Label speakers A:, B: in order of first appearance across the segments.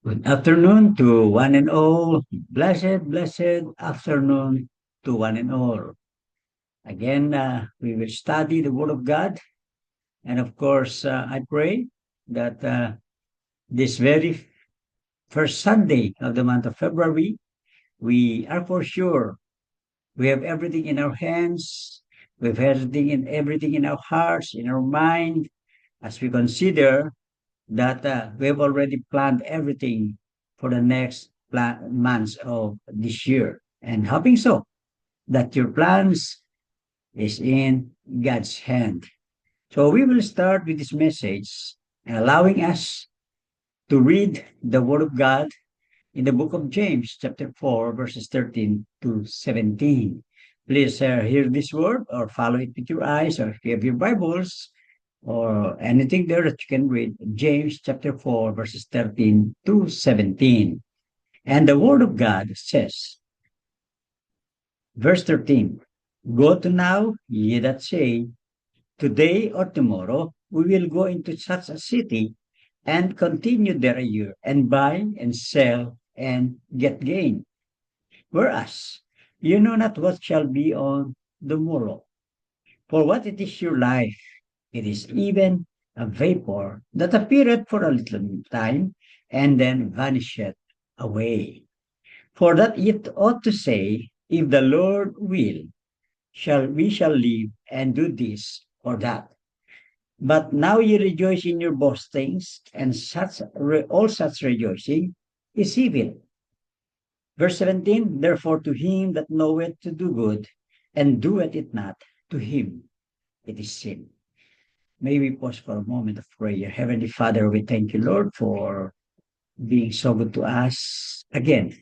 A: Good afternoon to one and all. Blessed afternoon to one and all. Again, we will study the Word of God. And of course, I pray that this very first Sunday of the month of February, we are for sure. We have everything in our hands. We have everything in our hearts, in our mind, as we consider that we have already planned everything for the next months of this year. And hoping so that your plans is in God's hand. So we will start with this message, allowing us to read the Word of God in the book of James, chapter 4, verses 13 to 17. Please hear this word or follow it with your eyes, or if you have your Bibles, or anything there that you can read, James chapter 4, verses 13 to 17. And the word of God says, verse 13, Go to now, ye that say, Today or tomorrow we will go into such a city and continue there a year, and buy and sell and get gain. Whereas you know not what shall be on the morrow. For what it is your life, it is even a vapor that appeareth for a little time and then vanisheth away. For that it ought to say, if the Lord will, we shall live and do this or that. But now ye rejoice in your boastings, and all such rejoicing is evil. Verse 17, therefore to him that knoweth to do good, and doeth it not, to him it is sin. May we pause for a moment of prayer. Heavenly Father, we thank you, Lord, for being so good to us. Again,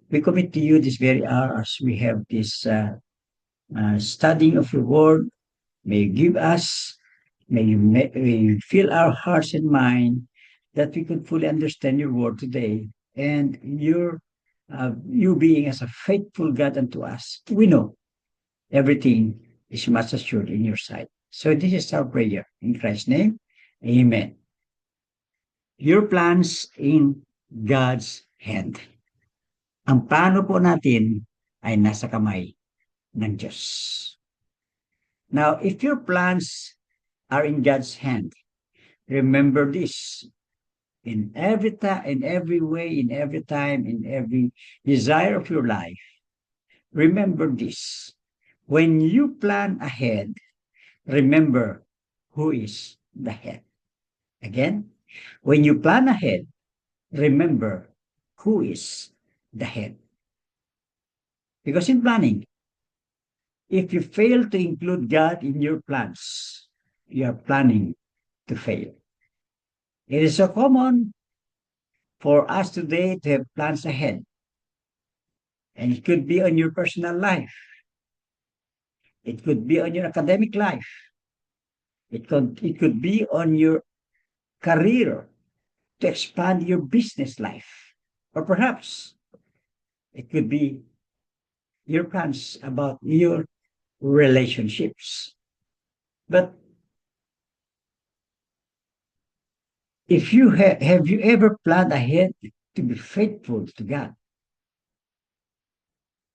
A: we commit to you this very hour as we have this studying of your word. May you give us, may you fill our hearts and mind that we could fully understand your word today. And you being as a faithful God unto us, we know everything is much assured in your sight. So this is our prayer. In Christ's name, amen. Your plans in God's hand. Ang plano po natin ay nasa kamay ng Diyos. Now, if your plans are in God's hand, remember this. In every way, in every time, in every desire of your life, remember this. When you plan ahead, remember who is the head. Again, when you plan ahead, remember who is the head. Because in planning, if you fail to include God in your plans, you are planning to fail. It is so common for us today to have plans ahead. And it could be on your personal life. It could be on your academic life. It could be on your career to expand your business life. Or perhaps it could be your plans about your relationships. But if you have you ever planned ahead to be faithful to God?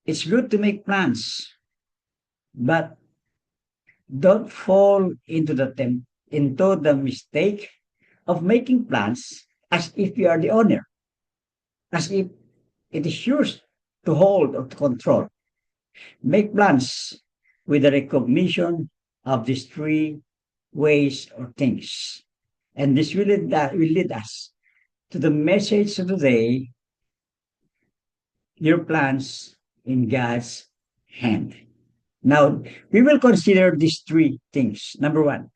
A: It's good to make plans, but don't fall into the mistake of making plans as if you are the owner, as if it is yours to hold or to control. Make plans with the recognition of these three ways or things. And this will lead us to the message of today, your plans in God's hand. Now, we will consider these three things. Number one,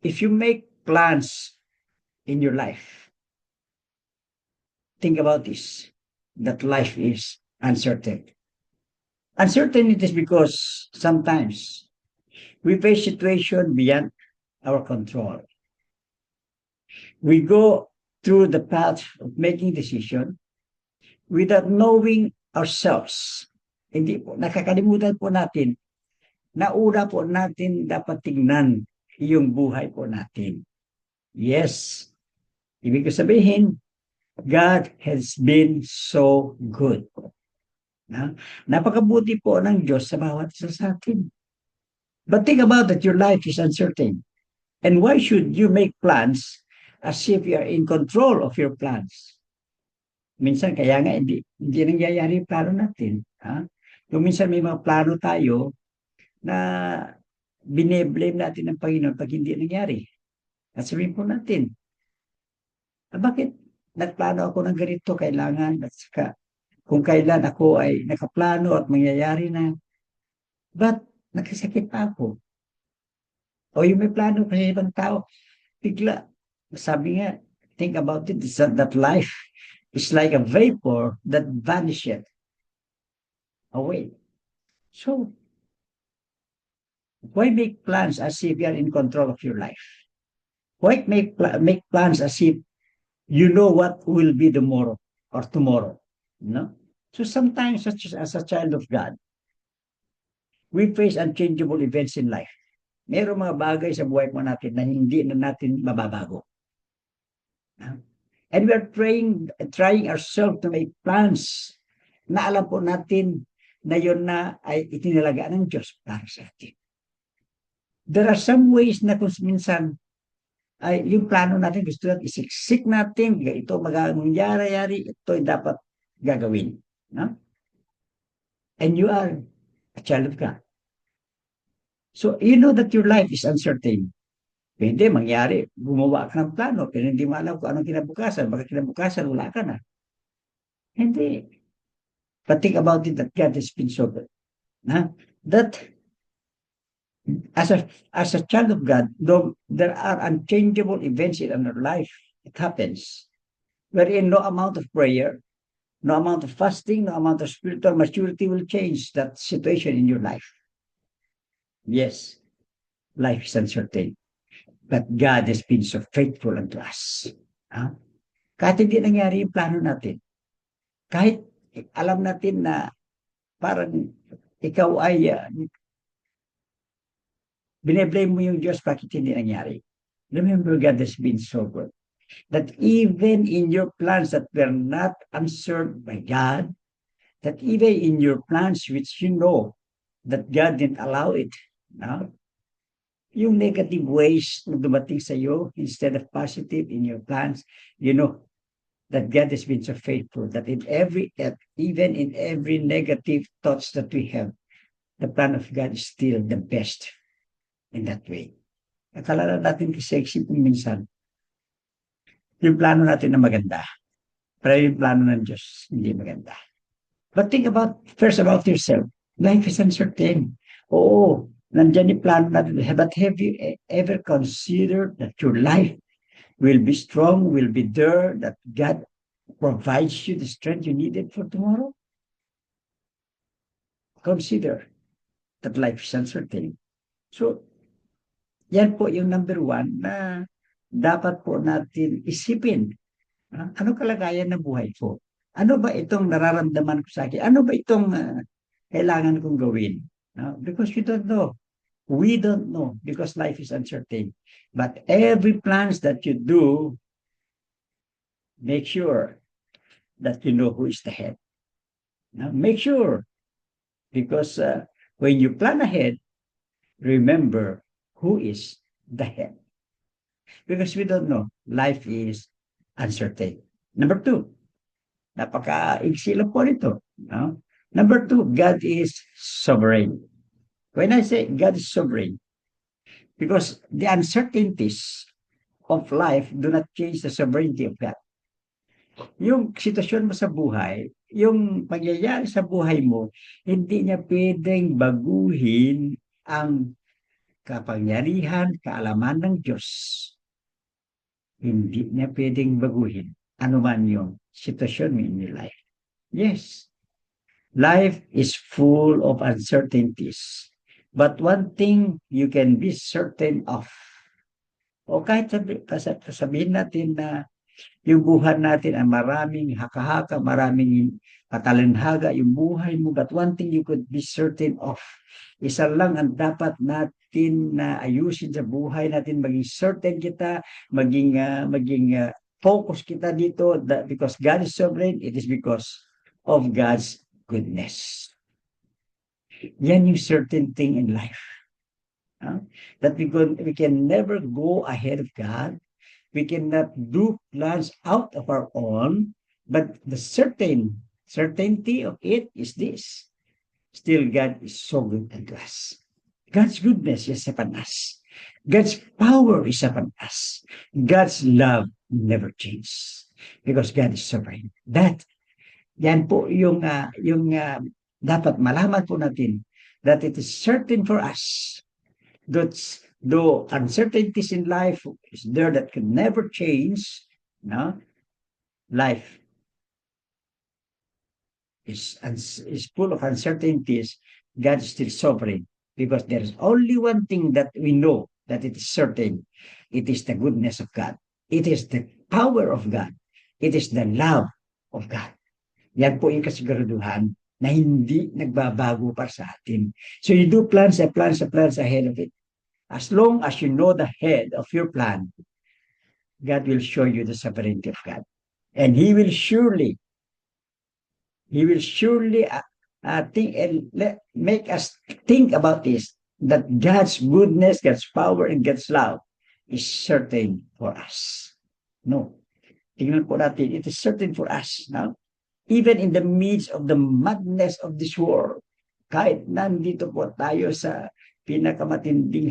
A: if you make plans in your life, think about this, that life is uncertain. Uncertain it is because sometimes we face situations beyond our control. We go through the path of making decision without knowing ourselves. Hindi po, nakakalimutan po natin na una po natin dapat tingnan yung buhay po natin. Yes, Ibig sabihin, God has been so good. No? Napakabuti po ng Diyos sa bawat isa sa atin. But think about that, your life is uncertain. And why should you make plans as if you are in control of your plans? Minsan kaya nga hindi nangyayari yung plano natin. Ha? Yung minsan may mga plano tayo na bine-blame natin ng Panginoon pag hindi nangyari. At sabihin po natin, bakit nagplano ako ng ganito, kailangan, at saka kung kailan ako ay nakaplano at mangyayari na, ba't nakasakit pa ako? O yung may plano kasi ibang tao, bigla, sabi nga, think about it, is that life is like a vapor that vanisheth away. So, why make plans as if you are in control of your life? Why make plans as if you know what will be tomorrow or tomorrow? No? So sometimes, such as a child of God, we face unchangeable events in life. Mayroong mga bagay sa buhay mo natin na hindi na natin mababago. No? And we are trying ourselves to make plans na alam po natin na yun na ay itinalaga ng Diyos para sa atin. There are some ways na kung minsan ay yung plano natin gusto natin isiksik natin, ito mangyayari, ito ay dapat gagawin. No? And you are a child of God. So you know that your life is uncertain. Hindi, mangyari, gumawa ka ng plano, pero hindi mo alam kung anong kinabukasan, baka kinabukasan, wala ka na. Hindi. But think about it that God has been so good. That as a child of God, though there are unchangeable events in our life, it happens. Wherein no amount of prayer, no amount of fasting, no amount of spiritual maturity will change that situation in your life. Yes, life is uncertain. But God has been so faithful unto us. Kahit hindi nangyari yung plano natin, kahit alam natin na parang ikaw ay bine-blame mo yung Diyos bakit hindi nangyari. Remember, God has been so good. That even in your plans that were not answered by God, that even in your plans which you know that God didn't allow it, no? Yung negative ways na dumating sa iyo instead of positive in your plans, you know that God has been so faithful that even in every negative thoughts that we have, the plan of God is still the best in that way. Akala natin kasi minsan, yung plano natin na maganda, pero yung plano ng Diyos hindi maganda. But think first about yourself. Life is uncertain. Oo, nandyan yung plano natin. But have you ever considered that your life will be strong, will be there, that God provides you the strength you needed for tomorrow? Consider that life is uncertain. So, yan po yung number one na dapat po natin isipin. Ano kalagayan ng buhay ko? Ano ba itong nararamdaman ko sa akin? Ano ba itong kailangan kong gawin? Because you don't know. We don't know because life is uncertain. But every plans that you do, make sure that you know who is the head. Make sure. Because when you plan ahead, remember who is the head. Because we don't know. Life is uncertain. Number two, napaka-iksi lang po nito. No? Number two, God is sovereign. When I say God is sovereign, because the uncertainties of life do not change the sovereignty of God. Yung sitwasyon mo sa buhay, yung pangyayari sa buhay mo, hindi niya pwedeng baguhin ang kapangyarihan, kaalaman ng Diyos. Hindi niya pwedeng baguhin anuman yung sitwasyon mo in your life. Yes, life is full of uncertainties. But one thing you can be certain of, o kahit sabihin natin na yung buhay natin ay maraming haka-haka, maraming patalanhaga yung buhay mo, but one thing you could be certain of, isa lang ang dapat natin na ayusin sa buhay natin, maging certain kita, maging focus kita dito that because God is sovereign, it is because of God's goodness. Yan yung certain thing in life. That we can never go ahead of God. We cannot do plans out of our own, but the certainty of it is this. Still, God is so good unto us. God's goodness is upon us. God's power is upon us. God's love never changes because God is sovereign. Yan po yung dapat malaman po natin that it is certain for us that though uncertainties in life is there that can never change, no, life is full of uncertainties. God is still sovereign because there is only one thing that we know that it is certain. It is the goodness of God. It is the power of God. It is the love of God. Yan po yung kasiguraduhan na hindi nagbabago para sa atin. So you do plans ahead of it. As long as you know the head of your plan, God will show you the sovereignty of God. And He will surely think and make us think about this, that God's goodness, God's power, and God's love is certain for us. No. Tingnan po natin, it is certain for us. No? Even in the midst of the madness of this world, kahit nandito po tayo sa pinakamatinding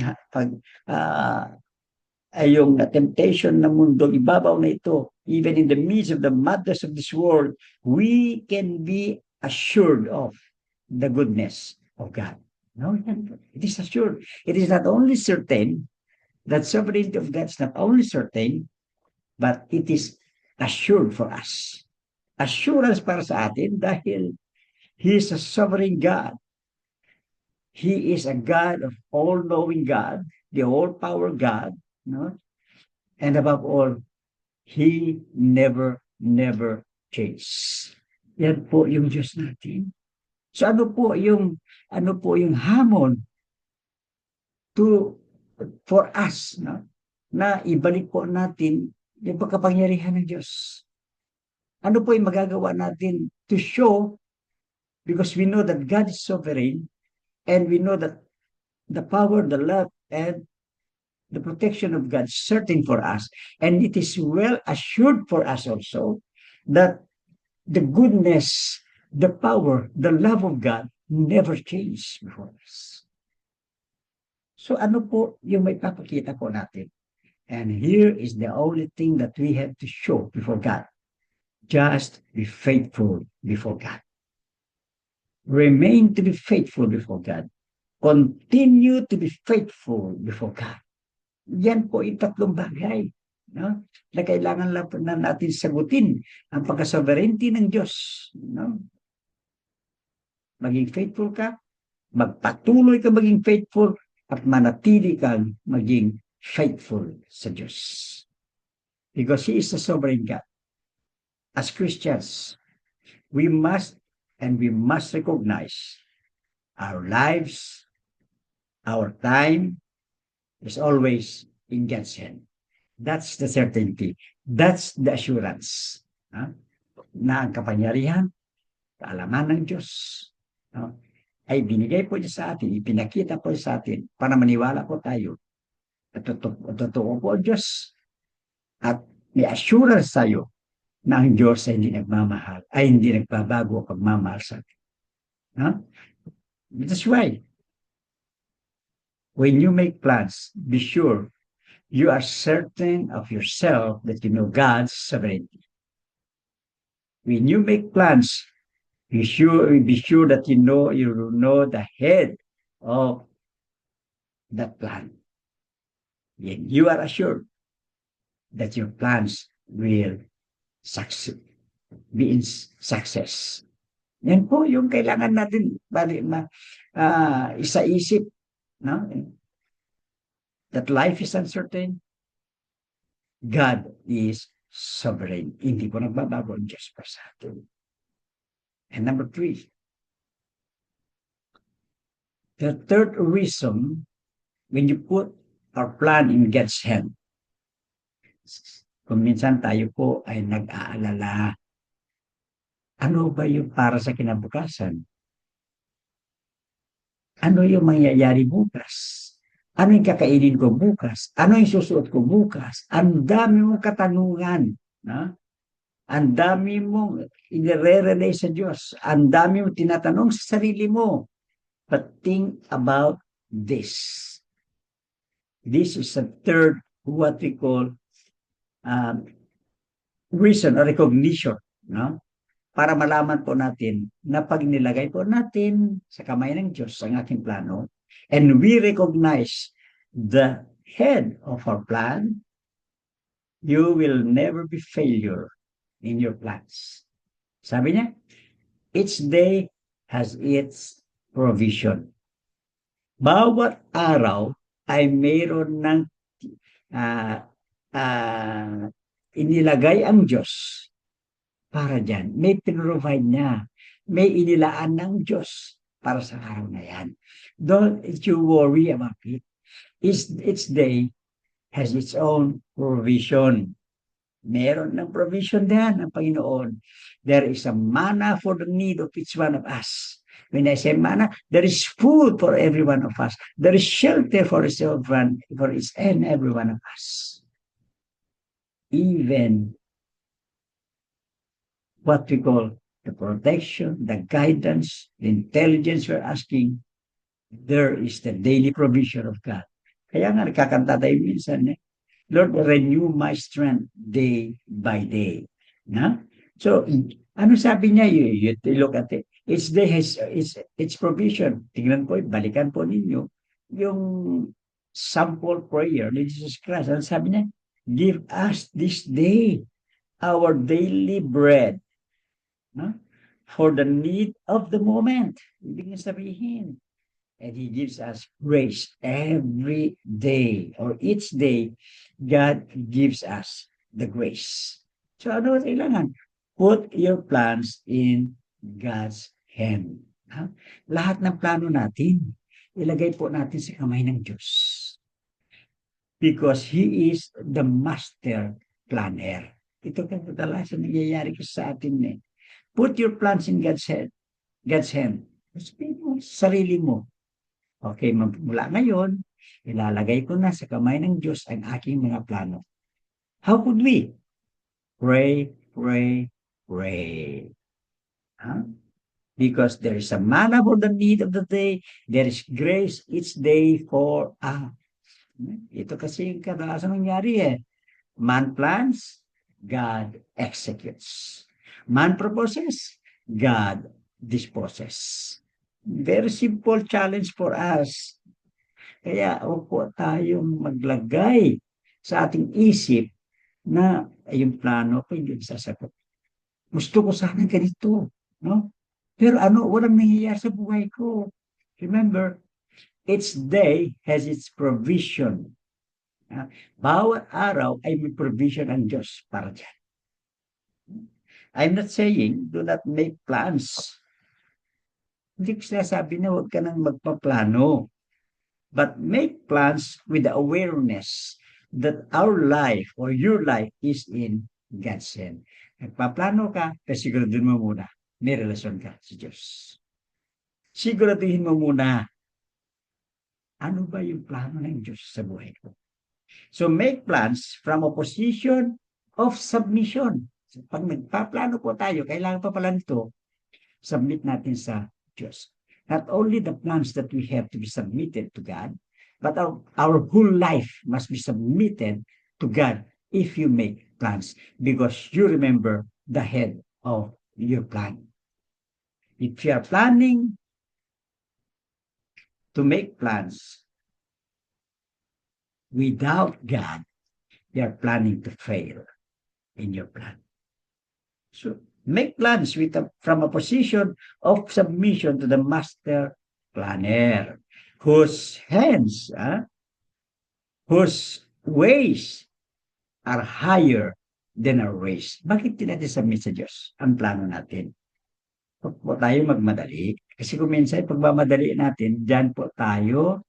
A: yung temptation ng mundo, ibabaw na ito, even in the midst of the madness of this world, we can be assured of the goodness of God. No, it is assured. It is not only certain, that sovereignty of God is not only certain, but it is assured for us. Assurance para sa atin dahil He is a sovereign God. He is a God of all-knowing God, the all-power God, no? And above all, He never changes. Yan po yung Diyos natin. So ano po yung hamon for us, no? Na ibalik po natin yung pagkapangyarihan ng Diyos. Ano po yung magagawa natin to show, because we know that God is sovereign and we know that the power, the love, and the protection of God is certain for us. And it is well assured for us also that the goodness, the power, the love of God never change before us. So ano po yung may papakita po natin? And here is the only thing that we have to show before God. Just be faithful before God. Remain to be faithful before God. Continue to be faithful before God. Yan po yung tatlong bagay, no? Na kailangan lang na natin sagutin ang pagka-sovereignty ng Diyos. No? Maging faithful ka, magpatuloy ka maging faithful, at manatili kang maging faithful sa Diyos. Because He is the sovereign God. As Christians, we must recognize our lives, our time is always in God's hand. That's the certainty. That's the assurance. Na ang kapangyarihan, kaalaman ng Diyos, ay binigay po niya sa atin, ipinakita po sa atin para maniwala po tayo. At totoo po ang Diyos. At may assurance tayo na ang Diyos ay hindi nagmamahal, ay hindi nagbabago ang pagmamahal sa atin. That's why, when you make plans, be sure you are certain of yourself that you know God's sovereignty. When you make plans, be sure that you know the head of that plan. And you are assured that your plans will succeed, be in success. Yan po yung kailangan natin isa-isip, no? That life is uncertain. God is sovereign. Hindi po nagbabago ang Diyos para sa atin. And number 3, the third reason when you put our plan in God's hand, Kung minsan tayo po ay nag-aalala, ano ba yung para sa kinabukasan? Ano yung mangyayari bukas? Ano yung kakainin ko bukas? Ano yung susuot ko bukas? Ang dami mong katanungan. No? Ang dami mong inire-relay sa Diyos. Ang dami mong tinatanong sa sarili mo. But think about this. This is the third, what we call, um, reason or recognition. No? Para malaman po natin na pag nilagay po natin sa kamay ng Diyos ang aking plano, and we recognize the head of our plan, you will never be failure in your plans. Sabi niya, each day has its provision. Bawat araw ay mayroon ng uh, uh, inilagay ang Diyos para dyan. May pinrovide niya. May inilaan ng Diyos para sa araw na yan. Don't you worry about it. Each day has its own provision. Meron ng provision din ang Panginoon. There is a manna for the need of each one of us. When I say manna, there is food for every one of us. There is shelter for each and every one of us. Even what we call the protection, the guidance, the intelligence we're asking, there is the daily provision of God. Kaya nga nakakanta tayo minsan, Lord, renew my strength day by day. Na? So, ano sabi niya? You look at it. Each day has its provision. Tingnan po, balikan po ninyo yung sample prayer ni Jesus Christ. Ano sabi niya? Give us this day our daily bread. No? For the need of the moment. Ibig niya sabihin. And He gives us grace every day or each day. God gives us the grace. So ano kailangan? Put your plans in God's hand. Ha? Lahat ng plano natin, ilagay po natin sa kamay ng Diyos. Because He is the master planner. Ito kasi kadalasan nangyayari sa atin eh. Put your plans in God's hand. God's hand. Sabihin mo, sarili mo. Okay, mula ngayon, ilalagay ko na sa kamay ng Diyos ang aking mga plano. How could we? Pray, pray, pray. Huh? Because there is a manna for the need of the day. There is grace each day for us. Ito kasi yung kadalasan nangyari eh. Man plans, God executes. Man proposes, God disposes. Very simple challenge for us. Kaya opo tayong maglagay sa ating isip na yung plano ko hindi sasagot. Gusto ko sana ganito, no? Pero ano, walang nangyayari sa buhay ko. Remember, each day has its provision. Bawat araw ay may provision ang Diyos para dyan. I'm not saying do not make plans. Hindi ko sinasabi na huwag ka nang magpaplano. But make plans with the awareness that our life or your life is in God's hand. Nagpaplano ka, pero siguraduhin mo muna, may relasyon ka sa Diyos. Siguraduhin mo muna, ano ba yung plano ng Diyos sa buhay ko? So make plans from a position of submission. So, pag nagpaplano po tayo, kailangan pa pala nito, submit natin sa Diyos. Not only the plans that we have to be submitted to God, but our whole life must be submitted to God if you make plans, because you remember the head of your plan. If you are planning to make plans without God, you are planning to fail in your plan. So make plans from a position of submission to the master planner, whose hands, whose ways are higher than our ways. Bakit natin submit sa Diyos ang plano natin? Huwag po tayo magmadali. Kasi kung minsan, pagmamadali natin, dyan po tayo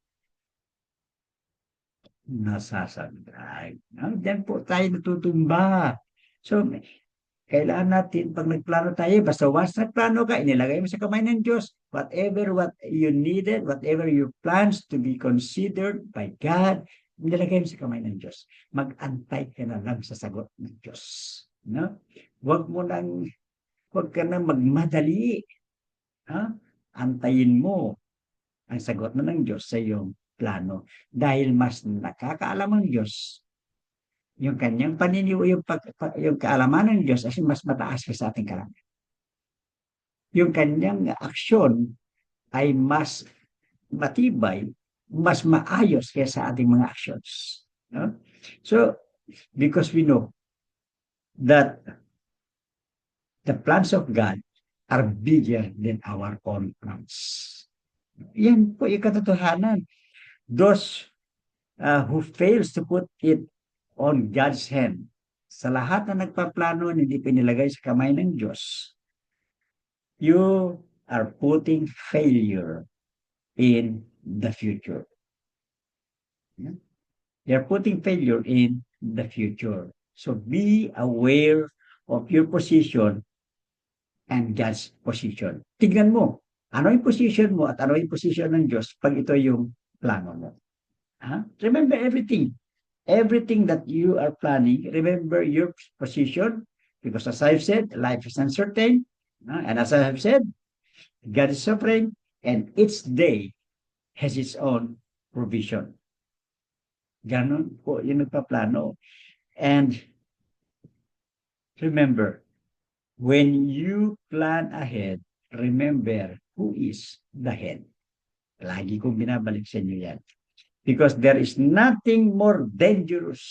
A: nasasagad. Diyan po tayo natutumba. So, kailangan natin, pag nagplano tayo, basta once nagplano ka, inilagay mo sa kamay ng Diyos, whatever what you needed, whatever your plans to be considered by God, inilagay mo sa kamay ng Diyos. Mag-antay ka na lang sa sagot ng Diyos. No? Huwag ka nang magmadali. Ha? Antayin mo ang sagot na ng Diyos sa iyong plano. Dahil mas nakakaalam ang Diyos, yung kanyang yung kaalaman ng Diyos ay mas mataas ka sa ating kaalaman. Yung kanyang aksyon ay mas matibay, mas maayos kaya sa ating mga actions. No? So, because we know that the plans of God are bigger than our own plans. Yan po yung katotohanan. Those who fails to put it on God's hand, sa lahat na nagpaplano na hindi pinilagay sa kamay ng Diyos, you are putting failure in the future. You're putting failure in the future. So be aware of your position and God's position. Tignan mo, ano yung position mo at ano yung position ng Diyos pag ito yung plano mo. Remember everything. Everything that you are planning, remember your position, because as I've said, life is uncertain, and as I have said, God is suffering, and each day has its own provision. Ganon po yung nagpaplano. And remember, when you plan ahead, remember who is the head. Lagi kong binabalik sa inyo yan. Because there is nothing more dangerous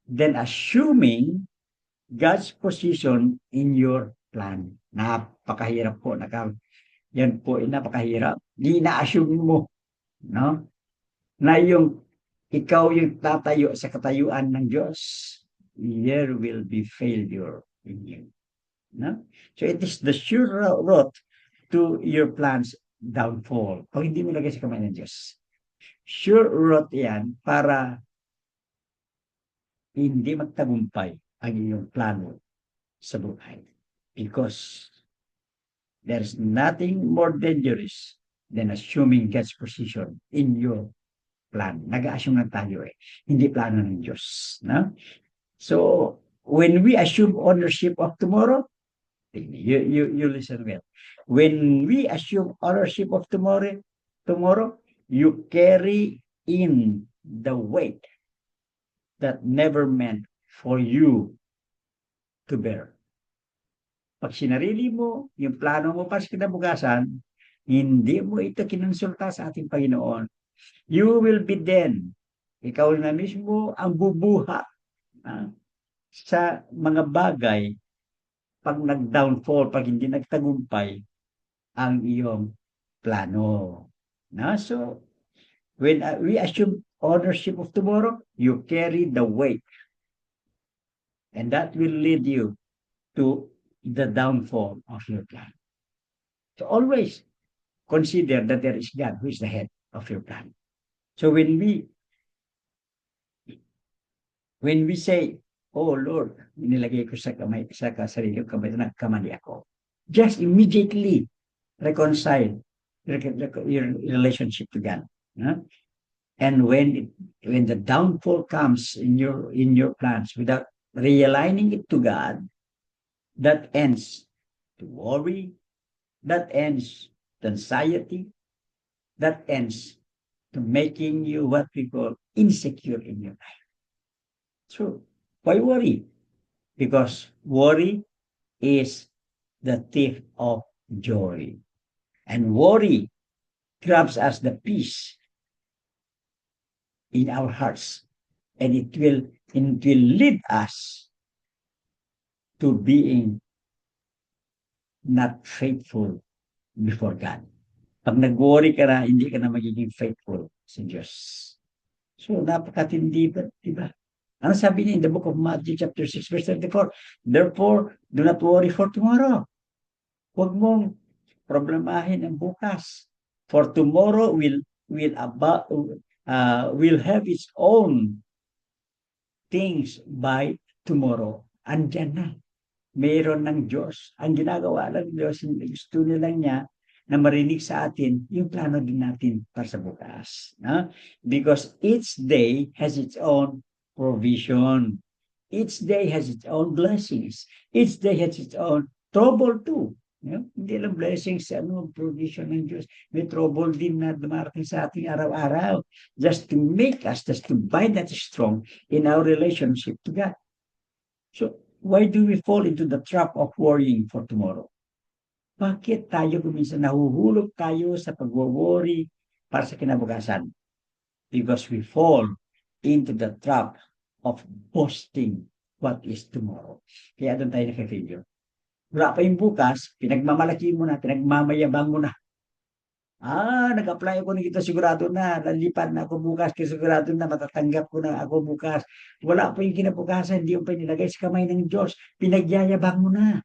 A: than assuming God's position in your plan. Napakahirap po. Yan po ay napakahirap. Di na-assume mo, no? Na ikaw yung tatayo sa katayuan ng Diyos. There will be failure in you. No? So it is the sure route to your plans downfall. Pag hindi mo lagay sa kamay ng Diyos. Sure route yan para hindi magtagumpay ang iyong plano sa buhay. Because there's nothing more dangerous than assuming God's position in your plan. Nag-a-assume lang tayo hindi plano ng Diyos. No? So, when we assume ownership of tomorrow, you listen well. When we assume ownership of tomorrow, you carry in the weight that never meant for you to bear. Pag sinarili mo, yung plano mo para sa kinabukasan, hindi mo ito kinonsulta sa ating Panginoon. You will be then, ikaw na mismo ang bubuha sa mga bagay pag nag-downfall, pag hindi nagtagumpay ang iyong plano. So, when we assume ownership of tomorrow, you carry the weight. And that will lead you to the downfall of your plan. So always consider that there is God who is the head of your plan. So when we say, oh Lord, nilagay ko sa sarili ko kamay na kamali ako, just immediately reconcile your relationship to God. And when the downfall comes in your plans without realigning it to God, that ends to worry, that ends to anxiety, that ends to making you what we call insecure in your life. So why worry? Because worry is the thief of joy. And worry grabs us the peace in our hearts. And it will lead us to being not faithful before God. Pag nag-worry ka na, hindi ka na magiging faithful sa Diyos. So, napakatindi ba? Diba? Ano sabi niya in the book of Matthew chapter 6 verse 34? Therefore, do not worry for tomorrow. Huwag mong problemahin ang bukas. For tomorrow will will have its own things by tomorrow. Andyan na. Mayroon ng Diyos. Ang ginagawa lang ng Diyos, gusto nilang niya na marinig sa atin yung plano din natin para sa bukas. No? Because each day has its own provision. Each day has its own blessings. Each day has its own trouble too. Hindi lang blessings, provision ng Diyos. May trouble din na dumarating sa ating araw-araw just to make us, just to bind us strong in our relationship to God. So, why do we fall into the trap of worrying for tomorrow? Bakit tayo kuminsan nahuhulog tayo sa pag-worry para sa kinabukasan? Because we fall into the trap of boasting what is tomorrow. Kaya doon tayo naka-failure. Wala pa yung bukas, pinagmamalaki mo na, pinagmamayabang mo na. Nag-apply ako ng ito, sigurado na, lalipan na ako bukas, kasi sigurado na, matatanggap ko na ako bukas. Wala pa yung kinabukasan, hindi yung pinilagay sa kamay ng Diyos, pinagyayabang mo na.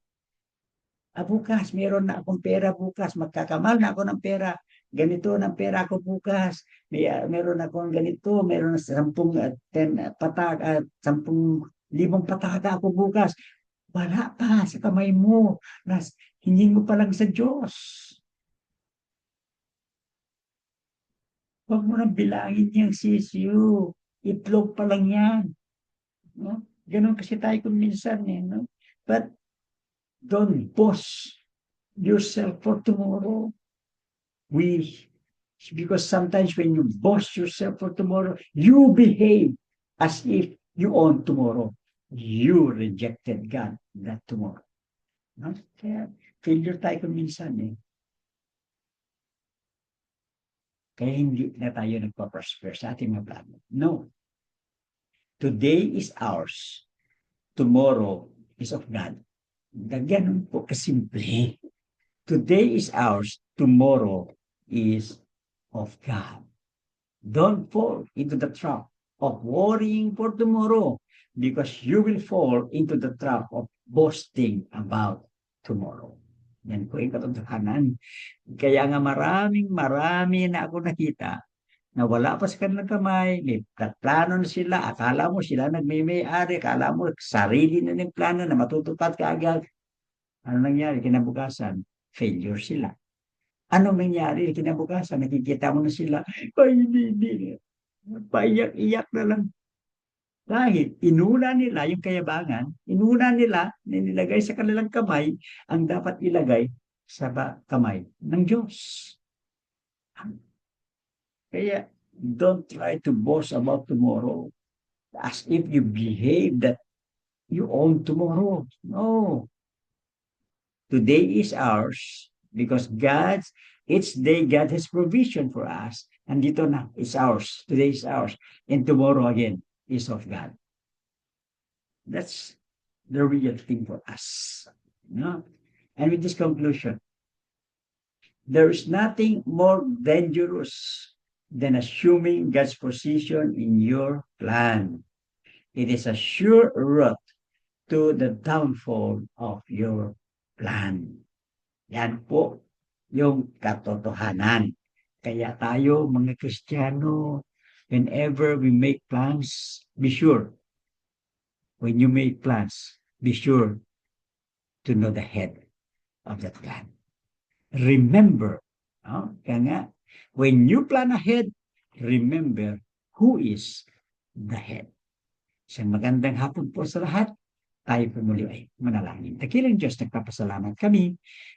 A: Bukas, meron na akong pera bukas, magkakamal na ako ng pera, ganito ng pera ako bukas, meron akong ganito, meron na 10,000 pataka ako bukas. Wala pa sa kamay mo, hingin mo pa lang sa Diyos. Huwag mo nang bilangin yung sisiyo. Itlog pa lang yan. No? Ganun kasi tayo kung minsan. No? But don't boast yourself for tomorrow. Because sometimes when you boast yourself for tomorrow, you behave as if you own tomorrow. You rejected God that tomorrow. No? Kaya failure tayo kung minsan. Kaya hindi na tayo nagpa-prosper sa ating mga plano. No. Today is ours. Tomorrow is of God. Ganun po kasimple. Today is ours. Tomorrow is of God. Don't fall into the trap of worrying for tomorrow because you will fall into the trap of boasting about tomorrow. Yan po yung katotohanan. Kaya nga marami na ako nakita na wala pa sa kanilang kamay, may plano na sila, akala mo sila nagmimay-ari, akala mo sarili na ng plano na matutupad kaagad. Ano nangyari? Kinabukasan, failure sila. Ano nangyari? Kinabukasan, nakikita mo na sila, hindi. Paiyak-iyak na lang. Dahil inuna nila yung kayabangan, inuna nila na nilagay sa kanilang kamay ang dapat ilagay sa kamay ng Diyos. Kaya don't try to boast about tomorrow as if you behave that you own tomorrow. No. Today is ours because each day God has provision for us. And dito na, it's ours. Today is ours. And tomorrow again is of God. That's the real thing for us. No? And with this conclusion, there is nothing more dangerous than assuming God's position in your plan. It is a sure route to the downfall of your plan. Yan po yung katotohanan. Kaya tayo mga Kristiyano, whenever we make plans, be sure. When you make plans, be sure to know the head of that plan. Remember, kaya nga, when you plan ahead, remember who is the head. Isang magandang hapon po sa lahat. Tayo po muli ay manalangin. Dakilang Diyos, nagpapasalamat kami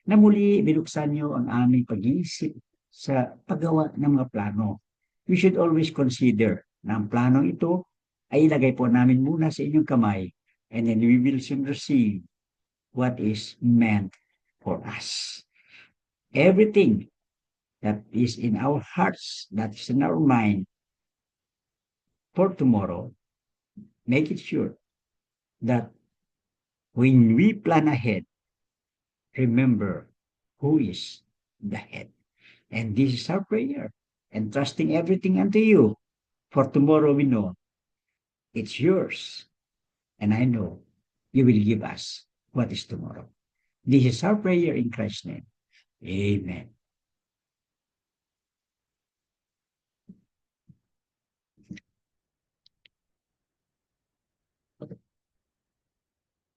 A: na muli binuksan niyo ang aming pag-iisip sa paggawa ng mga plano. We should always consider na ang planong ito ay ilagay po namin muna sa inyong kamay and then we will soon receive what is meant for us. Everything that is in our hearts, that is in our mind for tomorrow, make it sure that when we plan ahead, remember who is the head. And this is our prayer. And trusting everything unto you. For tomorrow we know it's yours. And I know you will give us what is tomorrow. This is our prayer in Christ's name. Amen.